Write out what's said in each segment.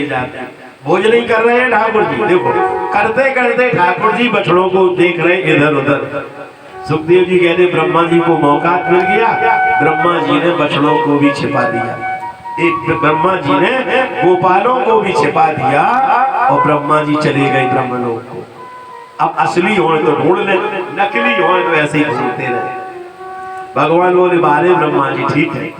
जाते हैं। भोज नहीं कर रहे हैं ठाकुर जी, देखो करते करते ठाकुर जी बछड़ों को देख रहे इधर उधर। सुखदेव जी कहते ब्रह्मा जी को मौका मिल गया, ब्रह्मा जी ने बछड़ों को भी छिपा दिया। एक ब्रह्मा जी ने गोपालों को भी छिपा दिया और ब्रह्मा जी चले गए ब्रह्मलोक को। अब असली हो तो ढूंढ ले, नकली हो तो ऐसे ही ढूंढते रहे। भगवान बोले बारे ब्रह्मा जी ठीक है।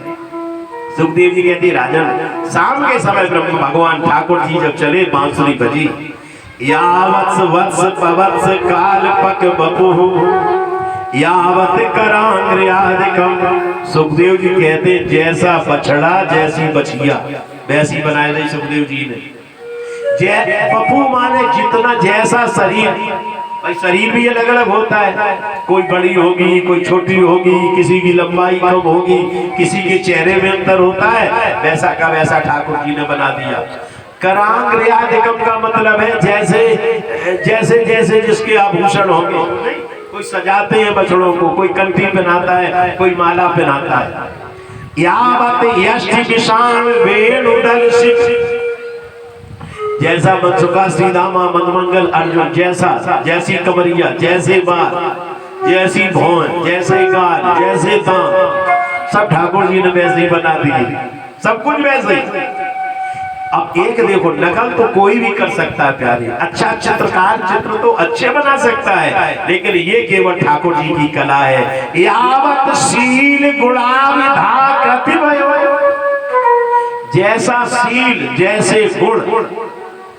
सुखदेव जी कहते राजन शाम के समय ब्रह्म भगवान ठाकुर जी जब चले बांसुरी बजी, यावत्स वत्स पवत्स काल पक बपुहु यावत करांग्र्यादिकम। सुखदेव जी कहते जैसा बछड़ा जैसी बछिया वैसी बनाए थे सुखदेव जी ने। बपू माने जितना जैसा शरीर, भाई शरीर भी अलग अलग होता है, कोई बड़ी होगी कोई छोटी होगी, किसी की लंबाई कम होगी, किसी के चेहरे में अंतर होता है, वैसा का वैसा ठाकुर जी ने बना दिया। करांग्र्यादिकम का मतलब है जैसे जैसे जैसे जिसके आभूषण होंगे। कोई सजाते हैं बछड़ों को, कोई कंठी पहनाता है, कोई माला पहनाता है। यावत यष्टि विशाल वेणुदल शिख, जैसा मनसुखा श्रीदामा मनमंगल अर्जुन जैसा, जैसी कमरिया जैसे बाल जैसी भौं जैसे गाल जैसे दांत, सब ठाकुर जी ने वैसे ही बना दिए, सब कुछ वैसे ही। अब एक देखो नकल तो कोई भी कर सकता है प्यारे, अच्छा चित्रकार चित्र तो अच्छे बना सकता है, लेकिन ये केवल ठाकुर जी की कला है। यावत शील गुणाविधा कृतिभयो, जैसा शील जैसे गुण,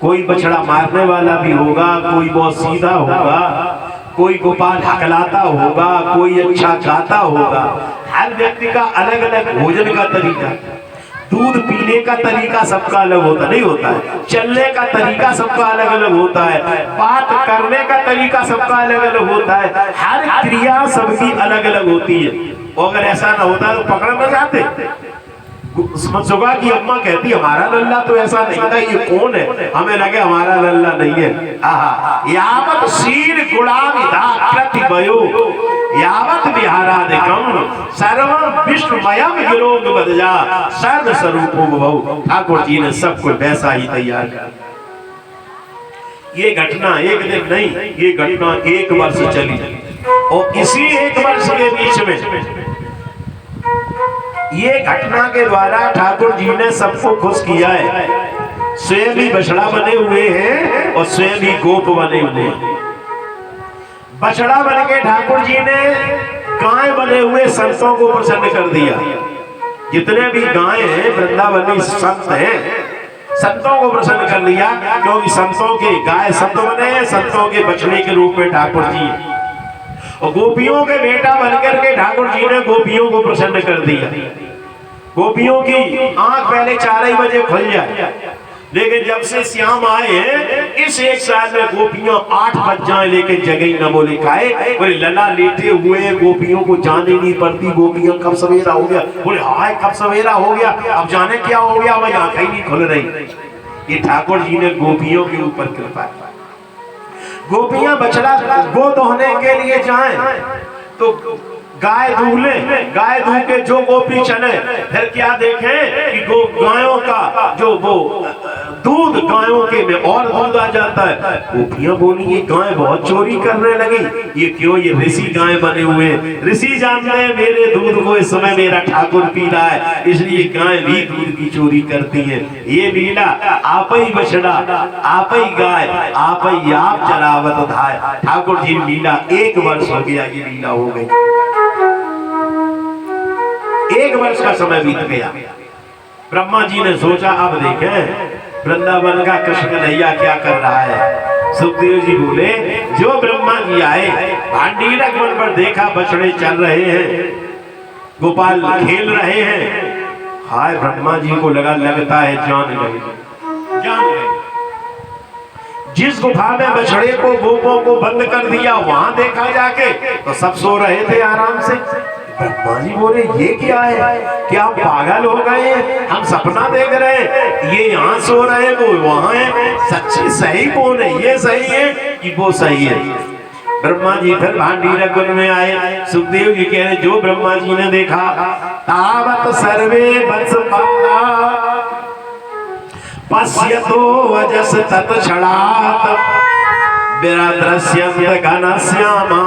कोई बछड़ा मारने वाला भी होगा, कोई बहुत सीधा होगा, कोई गोपाल हकलाता होगा, कोई अच्छा गाता होगा। हर व्यक्ति का अलग अलग भोजन का तरीका, दूध पीने का तरीका सबका अलग होता नहीं होता है, चलने का तरीका सबका अलग अलग होता है, बात करने का तरीका सबका अलग अलग होता है, हर क्रिया सबकी अलग अलग होती है। और अगर ऐसा ना होता तो पकड़ में जाते। सुबह की अम्मा कहती हमारा लल्ला तो ऐसा नहीं था, ये कौन है, हमें लगे हमारा लल्ला नहीं है। आहा यावत शील गुणाविधा कृतिभयो यावत विहारादिकम सर्वं विष्णुमयम् गिरोग बदजा सर्व स्वरूपो भव। ठाकुर जी ने सब कुछ वैसा ही तैयार किया। ये घटना एक दिन नहीं, ये घटना 1 वर्ष चली और इसी 1 वर्ष के बीच में ये घटना के द्वारा ठाकुर जी ने सबको खुश किया है। स्वयं भी बछड़ा बने हुए हैं और स्वयं भी गोप बने हुए हैं। बछड़ा बन के ठाकुर जी ने गाय बने हुए संतों को प्रसन्न कर दिया। जितने भी गाय हैं वृंदावनी संत हैं, संतों को प्रसन्न कर लिया, क्योंकि संतों के गाय संत बने हैं, संतों के बछड़े के रूप में ठाकुर जी। और गोपियों के बेटा बनकर के ठाकुर जी ने गोपियों को प्रसन्न कर दिया। गोपियों की आंख पहले 4 ही बजे खुल जाए, लेकिन जब से श्याम आए हैं इस 1 साल में गोपियां 8 बज जाए लेकिन जगह ही न बोले खाए। बोले लला लेटे हुए गोपियों को जाने नहीं पड़ती, गोपियां कब सवेरा हो गया, बोले हाय कब सवेरा हो गया, अब जाने क्या हो गया, हमारी आंखें ही नहीं खुल रही। ये ठाकुर जी ने गोपियों के ऊपर कृपा। गोपियां बछड़ा गो दोहने के लिए जाएं तो गाय दूह ले, गाय दूह के जो गोपी चले फिर क्या देखें कि गायों का जो वो दूध गायों के में और दूध आ जाता है। गोपियां बोली ये गाय बहुत चोरी करने लगी, ये क्यों, ये ऋषि गाय बने हुए, ऋषि जानते हैं मेरे दूध को इस समय मेरा ठाकुर पी रहा है, इसलिए गाय भी दूध की चोरी करती है। ये लीला आप ही बछड़ा आप ही गाय आप ही आप चरावत धाय। ठाकुर जी लीला 1 वर्ष हो गया, ये लीला हो गई। 1 वर्ष का समय बीत गया। ब्रह्मा जी ने सोचा अब देखें वृंदावन का कृष्ण कन्हैया क्या कर रहा है। सुखदेव जी बोले जो ब्रह्मा जी आए भांडीरक वन पर देखा बछड़े चल रहे हैं, गोपाल खेल रहे हैं। हाय ब्रह्मा जी को लगता है जान गए। जिस गुफा में बछड़े को गोपों को बंद कर दिया वहां देखा जाके तो सब सो रहे थे आराम से। ब्रह्मा जी बोले ये क्या है, क्या आप पागल हो गए, हम सपना देख रहे हैं, ये यहाँ सो रहे हैं वो वहां है, सच्ची सही कौन है, ये सही है कि वो सही है। ब्रह्मा जी फिर भांडीरक वन में आए। सुखदेव जी कह रहे जो ब्रह्मा जी ने देखा तावत सर्वे वत्स पश्यतो वजस तत्क्षणात् विराद्रस्यन्त घनश्यामा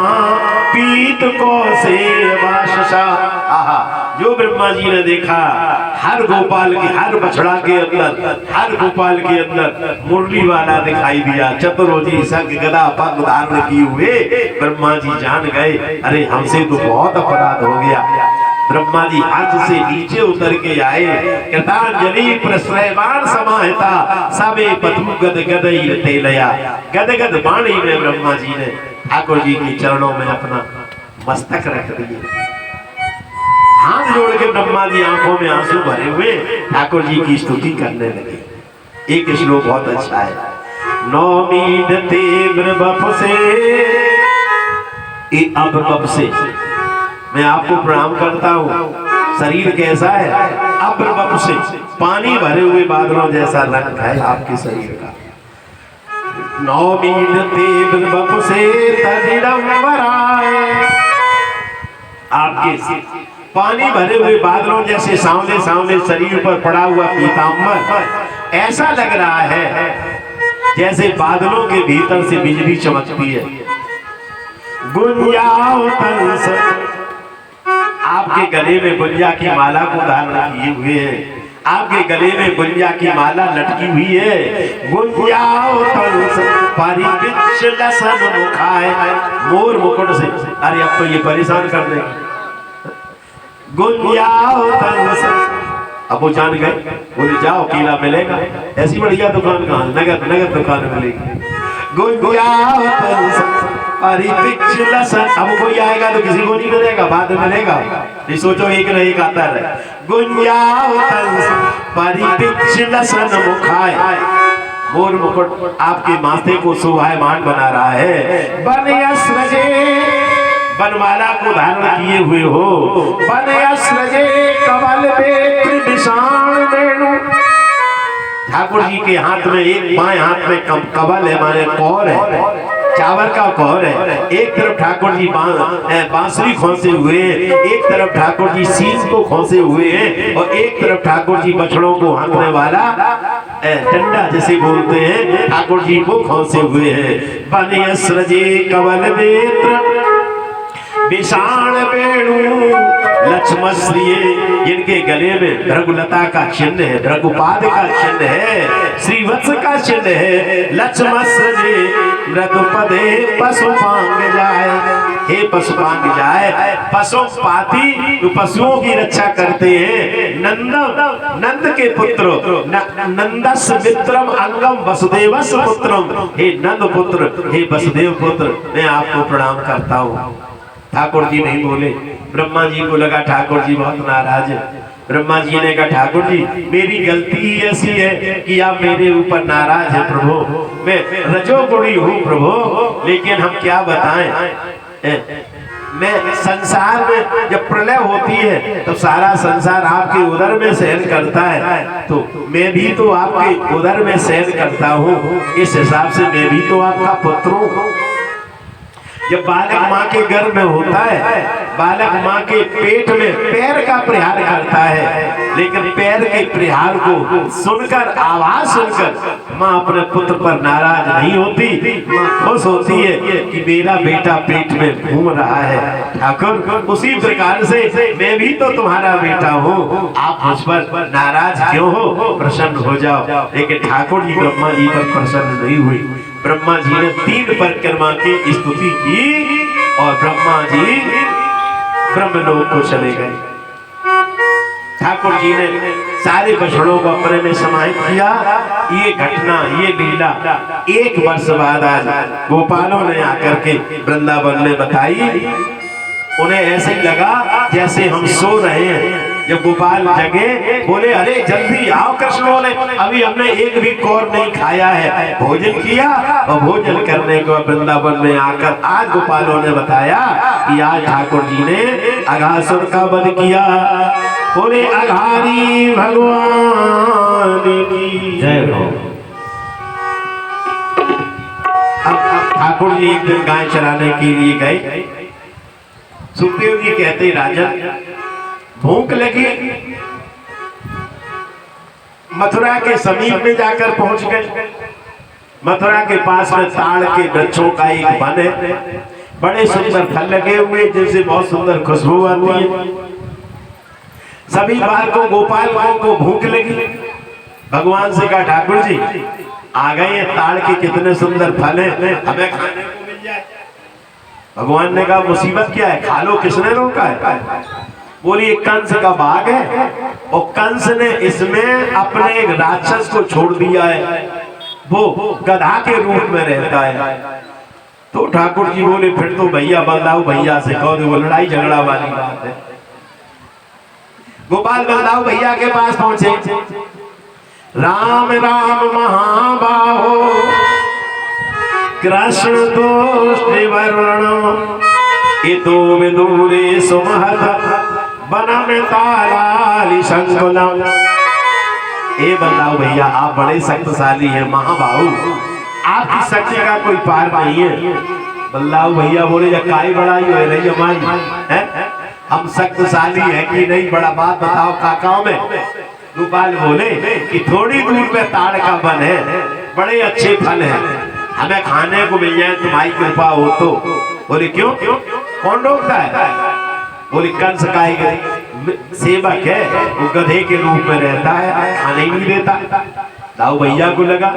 पीत कौसेवाशा। आहा, जो ब्रह्मा जी ने देखा हर गोपाल के, हर बछड़ा के अंदर, हर गोपाल के अंदर मुरली वाला दिखाई दिया, चतुर्भुजी शंख गदा पद्म धारण किए हुए। ब्रह्मा जी जान गए, अरे हमसे तो बहुत अपराध हो गया। ब्रह्मा जी हंस से नीचे उतर के आए, कृतांजलि प्रश्रयवान समाहिता सबे पथु गद गदई तेलया। गद गद वाणी में ब्रह्मा जी ने ठाकुर जी के चरणों में अपना मस्तक रख दिए। हाथ जोड़ के ब्रह्मा जी आंखों में आंसू भरे हुए ठाकुर जी की स्तुति करने लगे। एक श्लोक बहुत अच्छा है, नौमीदते ब्रह्म से, अब से मैं आपको प्रणाम करता हूँ। शरीर कैसा है? अब्रवप से, पानी भरे हुए बादलों जैसा रंग है आपके शरीर का। नौमीदते से आपके पानी भरे हुए बादलों जैसे सांवले सांवले शरीर पर पड़ा हुआ पीतांबर ऐसा लग रहा है जैसे बादलों के भीतर से बिजली चमकती है। गुंजाओ तंस, आपके गले में गुंजा की माला को धारण किए हुए हैं, आपके गले में गुंजा की माला लटकी हुई है। गुंजाओ तंस परिविच्छ लसन मुखाय, मोर मुकुट से, अरे अब तो ये परेशान कर देंगे। गुंजाओ तंस, अब वो जान गए, बोले जाओ केला मिलेगा, ऐसी बढ़िया दुकान कहाँ, नगद नगद दुकान मिलेगी। गुंजाओ तंस परिविच्छ लसन, अब कोई आएगा तो किसी को नहीं मिलेगा, बाद में मिलेगा, ये सोचो एक न एक आता है। गुंजाओ तंस परिविच्छ लसन मुखाय, मोर मुकुट आपके माथे को शोभायमान बना रहा है। बनयस्रजे, बनमाला को धारण किए हुए हो। बनयस्रजे कमल बेत्र विषाण वेणु, ठाकुर जी के हाथ में एक बाएं हाथ में कमल है, माने कौर है, चावल का कौर है। एक तरफ ठाकुर जी बांसुरी खोसे हुए हैं, एक तरफ ठाकुर जी सींग को खोसे हुए हैं, और एक तरफ ठाकुर जी बछड़ों को हाँकने वाला डंडा जैसे बोलते हैं, ठाकुर जी को खोसे हुए हैं। बनयस्रजे कमल बेत्र विषाण वेणु लक्ष्मश्रिये, इनके गले में भृगुलता का चिन्ह है, भृगुपाद का चिन्ह है, श्रीवत्स का चिन्ह है। लक्ष्मश्रिये मृदुपदे पशुपांग जाए, हे पशुपांग जाए, पशुपाति जो पशुओं की रक्षा करते हैं। नंद के पुत्र, नंदस मित्रम अंगम वसुदेवस पुत्रम, हे नंद पुत्र, हे वसुदेव पुत्र, मैं आपको प्रणाम करता हूँ। ठाकुर जी नहीं बोले, ब्रह्मा जी को लगा ठाकुर जी बहुत नाराज है। ब्रह्मा जी ने कहा ठाकुर जी मेरी गलती ही ऐसी है कि आप मेरे ऊपर नाराज हैं प्रभु, मैं रजोगुणी हूँ प्रभु, लेकिन हम क्या बताएं, मैं संसार में जब प्रलय होती है तो सारा संसार आपके उदर में शयन करता है, तो मैं भी तो आपके उदर में शयन करता हूँ, इस हिसाब से मैं भी तो आपका पुत्र हूँ। जब बालक माँ के गर्भ में होता है, बालक माँ के पेट में पैर का प्रहार करता है, लेकिन पैर के प्रहार को सुनकर, आवाज सुनकर माँ अपने पुत्र पर नाराज नहीं होती, माँ खुश होती है कि मेरा बेटा पेट में घूम रहा है। ठाकुर उसी प्रकार से मैं भी तो तुम्हारा बेटा हूँ, आप मुझ पर नाराज क्यों हो, प्रसन्न हो जाओ। लेकिन ठाकुर जी ब्रह्मा जी पर प्रसन्न नहीं हुई। ब्रह्मा जी ने 3 परिक्रमा की स्तुति की और ब्रह्मा जी ब्रह्मलोक को चले गए। ठाकुर जी ने सारे बछड़ों को अपने में समाहित किया। ये घटना, ये लीला 1 वर्ष बाद आज गोपालों ने आकर के वृंदावन में बताई। उन्हें ऐसे ही लगा जैसे हम सो रहे हैं। जब गोपाल जगे, बोले अरे जल्दी आओ। कृष्ण बोले अभी हमने एक भी कौर नहीं खाया है, भोजन किया, और भोजन करने को वृंदावन में आकर आज गोपालों ने बताया कि आज ठाकुर जी ने अघासुर का वध किया। बोले अघारी भगवान की जय हो। अब ठाकुर जी एक दिन गाय चराने के लिए गए। सुखदेव जी कहते राजन भूख लगी, मथुरा के समीप में जाकर पहुंच गए। मथुरा के पास में ताड़ के वृक्षों का एक वन है, बड़े सुंदर फल लगे हुए जिनसे बहुत सुंदर खुशबू आती है। सभी बालकों गोपालकों को भूख लगी। भगवान से कहा ठाकुर जी आ गए ताड़ के कितने सुंदर फल हैं, हमें खाने को मिल जाए। भगवान ने कहा मुसीबत क्या है, खा लो, किसने रोका है। बोली एक कंस का बाग है और कंस ने इसमें अपने एक राक्षस को छोड़ दिया है, वो गधा के रूप में रहता है। तो ठाकुर जी बोले फिर तो भैया बलदाऊ भैया से कहो, वो लड़ाई झगड़ा वाली बात है। गोपाल बलदाऊ भैया के पास पहुंचे। राम राम महाबाहो कृष्ण दोष निवर्ण इतो विदूरे सुमहत बनम तालालि संकुलम। ए बलदाऊ भैया आप बड़े शक्तिशाली हैं महाबाहु, आपकी शक्ति का कोई पार नहीं है। बलदाऊ भैया बोले या काई बड़ाई हो रही हमारी है, हम शक्तिशाली है कि नहीं, बड़ा बात बताओ काकाओं में। गोपाल बोले कि थोड़ी दूर पे ताड़ का वन है, बड़े अच्छे फल हैं, हमें खाने को मिल जाए तुम्हारी कृपा हो तो। बोले क्यों, कौन रोकता है। बोले कंस का एक सेवक है, वो गधे के रूप में रहता है, खाने ही नहीं देता। दाऊ भैया को लगा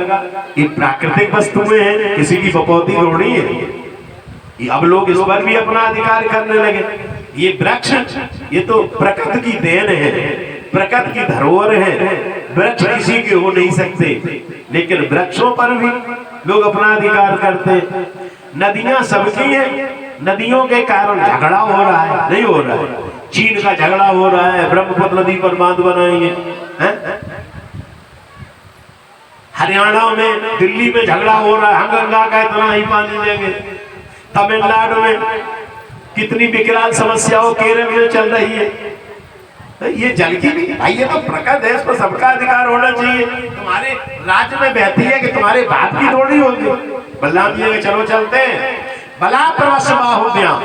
कि प्राकृतिक वस्तुएं हैं, किसी की बपौती थोड़ी है, अब लोग इस पर भी अपना अधिकार करने लगे। ये वृक्ष ये तो प्रकृति की देन है, प्रकृति की धरोहर है, वृक्ष किसी के हो नहीं सकते, लेकिन वृक्षों पर भी लोग अपना अधिकार करते। नदियां सबकी हैं, नदियों के कारण झगड़ा हो रहा है, नहीं हो रहा है। चीन का झगड़ा हो रहा है, ब्रह्मपुत्र नदी पर बांध बनाएंगे, हरियाणा में दिल्ली में झगड़ा हो रहा है, हम गंगा का इतना ही पानी देंगे। तमिलनाडु में कितनी विकराल समस्याओं केरल में चल रही है। ये जल की भी भाई, ये तो प्रकृति है, इस पर सबका अधिकार होना चाहिए। तुम्हारे राज्य में बहती है कि तुम्हारे बाप की थोड़ी होगी। बलराम जी ने चलो चलते हैं। भला प्रवश बाहुव्याम,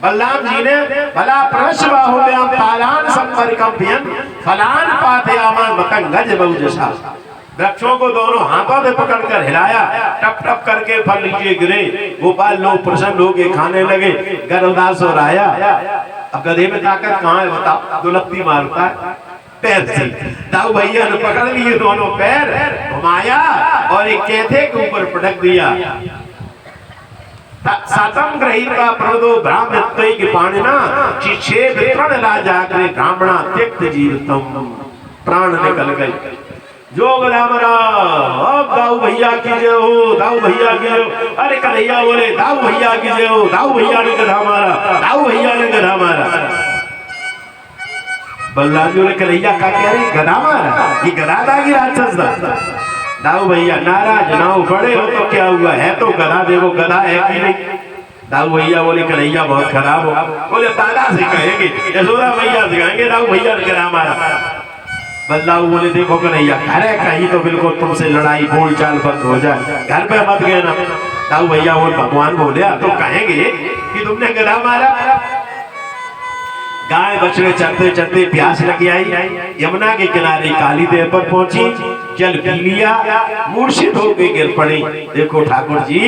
बलराम जी ने भला प्रवश बाहुव्याम तालान संपर्कम्भ्यन फलान पातयामान मतंगज बहुजसा। वृक्षों को दोनों हाथों से पकड़कर हिलाया, टप टप करके फल नीचे गिरे। गोपाल लोग प्रसन्न हो के खाने लगे, गर्भदास हो रहा। अब गधे में ताकत कहाँ है बताओ, दुलत्ती मारता है पैर से। दाऊ भैया ने पकड़ लिए दोनों पैर, घुमाया और एक कैथे के ऊपर पटक दिया। सातम ग्रहीता प्रदो ब्राह्मणत्व की पाणिना चिच्छे वितरण राजाग्रे ब्राह्मणा त्यक्त जीवितम। प्राण निकल गए। जो गदामरा अब दाऊ भैया की जय हो, दाऊ भैया की जय हो। अरे कन्हैया बोले दाऊ भैया की जय हो, दाऊ भैया ने गधा मारा, दाऊ भैया ने गधा मारा। बलराम जी बोले कन्हैया का कह रही गधा मारा, ये गधा था कि राक्षस था। दाऊ भैया नाराज ना हो, बड़े हो तो क्या हुआ, है तो गधा, देखो गधा है कि नहीं। दाऊ भैया बोले कन्हैया बहुत खराब हो। बोले दादा से कहेंगे, यशोदा भैया से कहेंगे दाऊ भैया ने गधा मारा। बलदाऊ बोले देखो कन्हैया घर है कहीं तो बिल्कुल तुमसे लड़ाई बोल चाल बंद हो जाए, घर पे मत गए ना। दाऊ भैया बोले भगवान बोले तो कहेंगे कि तुमने गधा मारा। गाय बछड़े चलते चलते प्यास लगी आई, यमुना के किनारे काली देव पर पहुंची, जल पी लिया, मूर्छित होके गिर पड़ी। देखो ठाकुर जी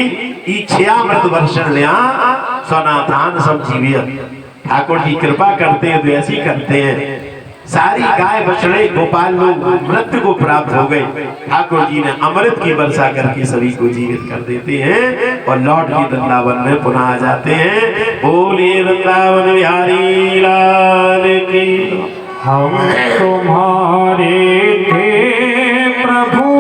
इच्छामृत वर्षण लिया सोनाथान सब जीविया। ठाकुर जी कृपा करते हैं तो ऐसी करते हैं। सारी गाय बछड़े गोपाल लोग मृत्यु को प्राप्त हो गए। ठाकुर जी ने अमृत की वर्षा करके सभी को जीवित कर देते हैं और लौट के वृंदावन में पुनः आ जाते हैं। बोलिए वृंदावन बिहारी लाल की। हम तुम्हारे थे प्रभु